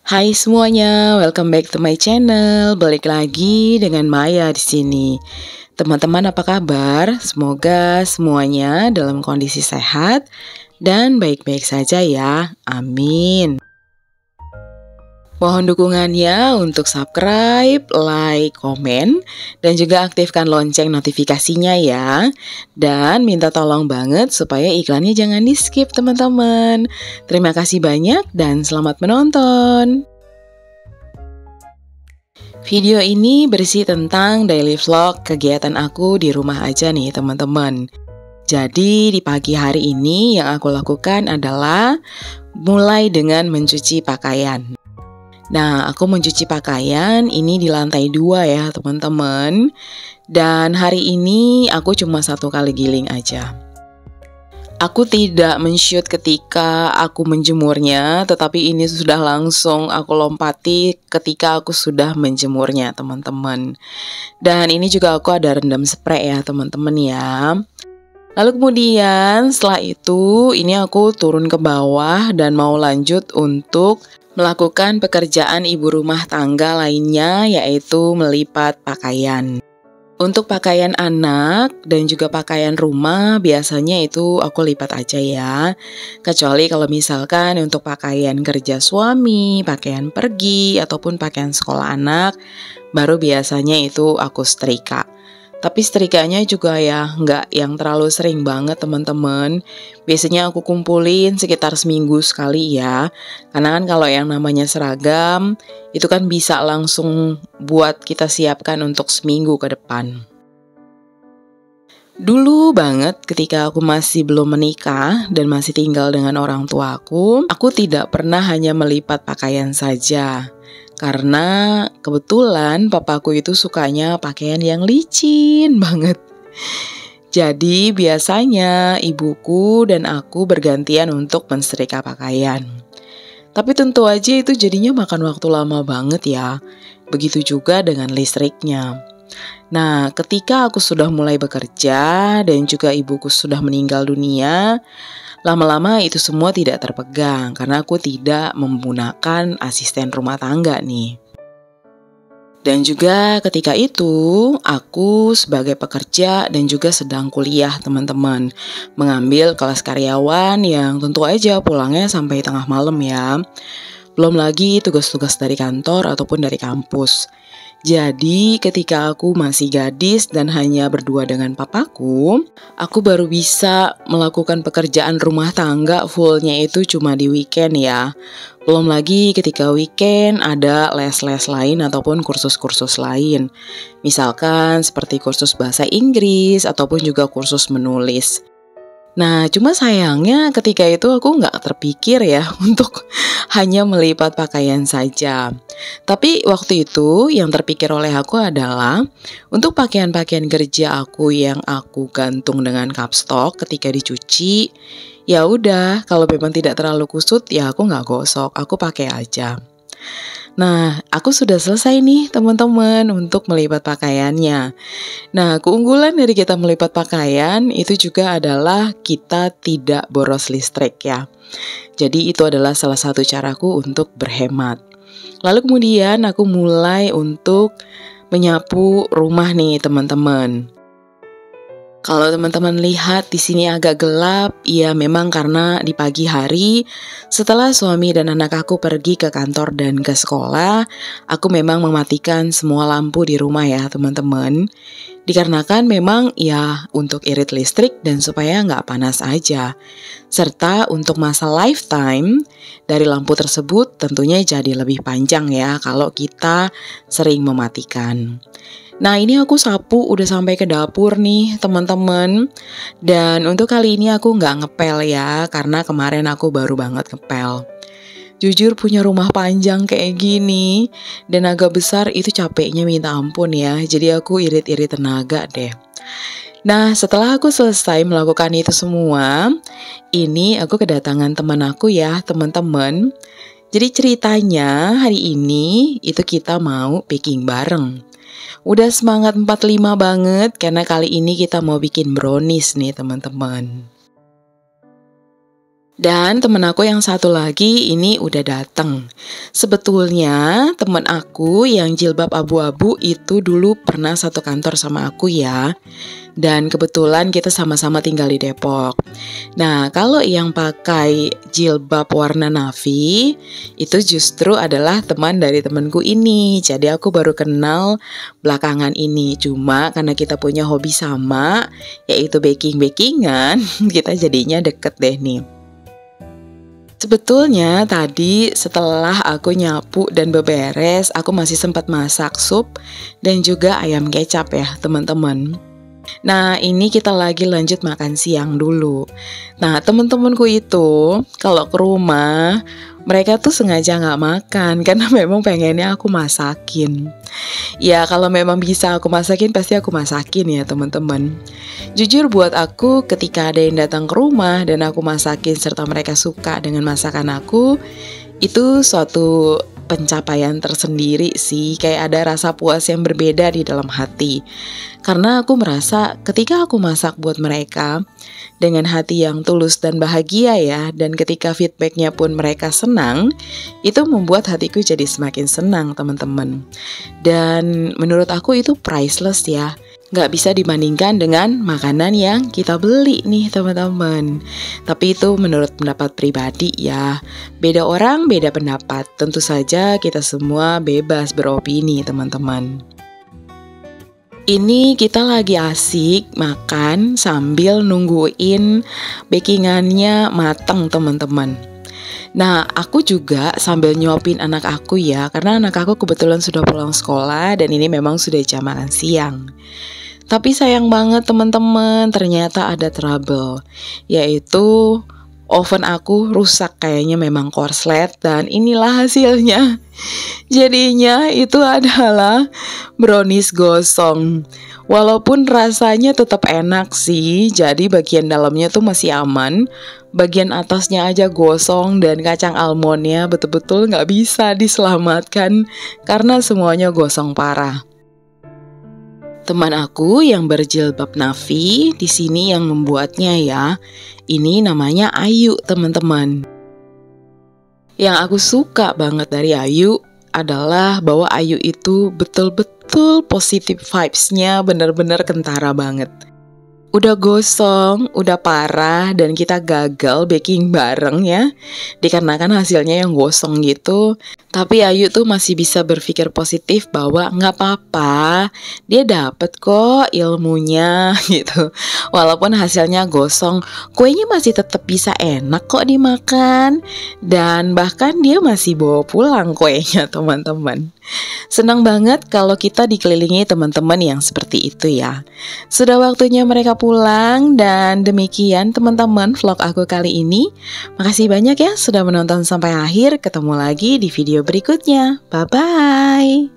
Hai semuanya, welcome back to my channel. Balik lagi dengan Maya di sini. Teman-teman apa kabar? Semoga semuanya dalam kondisi sehat dan baik-baik saja ya. Amin. Mohon dukungannya untuk subscribe, like, komen, dan juga aktifkan lonceng notifikasinya ya. Dan minta tolong banget supaya iklannya jangan di skip teman-teman. Terima kasih banyak dan selamat menonton. Video ini berisi tentang daily vlog kegiatan aku di rumah aja nih teman-teman. Jadi di pagi hari ini yang aku lakukan adalah mulai dengan mencuci pakaian. Nah, aku mencuci pakaian ini di lantai 2 ya teman-teman. Dan hari ini aku cuma 1 kali giling aja. Aku tidak men-shoot ketika aku menjemurnya, tetapi ini sudah langsung aku lompati ketika aku sudah menjemurnya teman-teman. Dan ini juga aku ada rendam spray ya teman-teman ya. Lalu kemudian setelah itu ini aku turun ke bawah dan mau lanjut untuk melakukan pekerjaan ibu rumah tangga lainnya, yaitu melipat pakaian. Untuk pakaian anak dan juga pakaian rumah biasanya itu aku lipat aja ya. Kecuali kalau misalkan untuk pakaian kerja suami, pakaian pergi, ataupun pakaian sekolah anak, baru biasanya itu aku setrika. Tapi setrikanya juga ya nggak yang terlalu sering banget teman-teman. Biasanya aku kumpulin sekitar seminggu sekali ya. Karena kan kalau yang namanya seragam itu kan bisa langsung buat kita siapkan untuk seminggu ke depan. Dulu banget ketika aku masih belum menikah dan masih tinggal dengan orang tuaku, aku tidak pernah hanya melipat pakaian saja. Karena kebetulan papaku itu sukanya pakaian yang licin banget. Jadi biasanya ibuku dan aku bergantian untuk mensetrika pakaian. Tapi tentu aja itu jadinya makan waktu lama banget ya. Begitu juga dengan listriknya. Nah, ketika aku sudah mulai bekerja dan juga ibuku sudah meninggal dunia, lama-lama itu semua tidak terpegang karena aku tidak menggunakan asisten rumah tangga nih. Dan juga ketika itu, aku sebagai pekerja dan juga sedang kuliah teman-teman, mengambil kelas karyawan yang tentu aja pulangnya sampai tengah malam ya. Belum lagi tugas-tugas dari kantor ataupun dari kampus. Jadi ketika aku masih gadis dan hanya berdua dengan papaku, aku baru bisa melakukan pekerjaan rumah tangga fullnya itu cuma di weekend ya. Belum lagi ketika weekend ada les-les lain ataupun kursus-kursus lain. Misalkan seperti kursus bahasa Inggris ataupun juga kursus menulis. Nah, cuma sayangnya ketika itu aku nggak terpikir ya untuk hanya melipat pakaian saja. Tapi waktu itu yang terpikir oleh aku adalah untuk pakaian-pakaian kerja aku yang aku gantung dengan kapstok ketika dicuci, ya udah kalau memang tidak terlalu kusut ya aku nggak gosok, aku pakai aja. Nah, aku sudah selesai nih teman-teman untuk melipat pakaiannya. Nah, keunggulan dari kita melipat pakaian itu juga adalah kita tidak boros listrik ya. Jadi itu adalah salah satu caraku untuk berhemat. Lalu kemudian aku mulai untuk menyapu rumah nih teman-teman. Kalau teman-teman lihat di sini agak gelap, ya memang karena di pagi hari setelah suami dan anak aku pergi ke kantor dan ke sekolah, aku memang mematikan semua lampu di rumah ya teman-teman. Dikarenakan memang ya untuk irit listrik dan supaya nggak panas aja. Serta untuk masa lifetime dari lampu tersebut tentunya jadi lebih panjang ya kalau kita sering mematikan. Nah ini aku sapu udah sampai ke dapur nih teman-teman. Dan untuk kali ini aku nggak ngepel ya, karena kemarin aku baru banget ngepel. Jujur punya rumah panjang kayak gini dan agak besar itu capeknya minta ampun ya. Jadi aku irit-irit tenaga deh. Nah setelah aku selesai melakukan itu semua, ini aku kedatangan teman aku ya teman-teman. Jadi ceritanya hari ini itu kita mau baking bareng. Udah semangat 45 banget karena kali ini kita mau bikin brownies nih teman-teman. Dan temen aku yang satu lagi ini udah datang. Sebetulnya temen aku yang jilbab abu-abu itu dulu pernah satu kantor sama aku ya. Dan kebetulan kita sama-sama tinggal di Depok. Nah, kalau yang pakai jilbab warna navy itu justru adalah teman dari temanku ini. Jadi aku baru kenal belakangan ini. Cuma karena kita punya hobi sama, yaitu baking-bakingan, kita jadinya deket deh nih. Sebetulnya tadi setelah aku nyapu dan beberes, aku masih sempat masak sup dan juga ayam kecap ya teman-teman. Nah ini kita lagi lanjut makan siang dulu. Nah teman-temanku itu kalau ke rumah mereka tuh sengaja nggak makan karena memang pengennya aku masakin. Ya kalau memang bisa aku masakin pasti aku masakin ya teman-teman. Jujur buat aku ketika ada yang datang ke rumah dan aku masakin serta mereka suka dengan masakan aku, itu suatu pencapaian tersendiri sih, kayak ada rasa puas yang berbeda di dalam hati. Karena aku merasa ketika aku masak buat mereka dengan hati yang tulus dan bahagia ya, dan ketika feedbacknya pun mereka senang, itu membuat hatiku jadi semakin senang teman-teman. Dan menurut aku itu priceless ya. Nggak bisa dibandingkan dengan makanan yang kita beli nih teman-teman. Tapi itu menurut pendapat pribadi ya. Beda orang, beda pendapat. Tentu saja kita semua bebas beropini teman-teman. Ini kita lagi asik makan sambil nungguin bakingannya matang teman-teman. Nah, aku juga sambil nyuapin anak aku ya, karena anak aku kebetulan sudah pulang sekolah dan ini memang sudah jam makan siang. Tapi sayang banget teman-teman, ternyata ada trouble, yaitu oven aku rusak kayaknya memang korslet dan inilah hasilnya. Jadinya itu adalah brownies gosong. Walaupun rasanya tetap enak sih, jadi bagian dalamnya tuh masih aman. Bagian atasnya aja gosong dan kacang almondnya betul-betul nggak bisa diselamatkan karena semuanya gosong parah. Teman aku yang berjilbab navy di sini yang membuatnya ya. Ini namanya Ayu teman-teman. Yang aku suka banget dari Ayu adalah bahwa Ayu itu betul-betul positive vibes-nya bener-bener kentara banget. Udah gosong, udah parah, dan kita gagal baking bareng ya. Dikarenakan hasilnya yang gosong gitu. Tapi Ayu tuh masih bisa berpikir positif bahwa nggak apa-apa, dia dapet kok ilmunya gitu. Walaupun hasilnya gosong, kuenya masih tetap bisa enak kok dimakan. Dan bahkan dia masih bawa pulang kuenya teman-teman. Senang banget kalau kita dikelilingi teman-teman yang seperti itu ya. Sudah waktunya mereka pulang dan demikian teman-teman vlog aku kali ini. Makasih banyak ya sudah menonton sampai akhir. Ketemu lagi di video berikutnya. Bye-bye.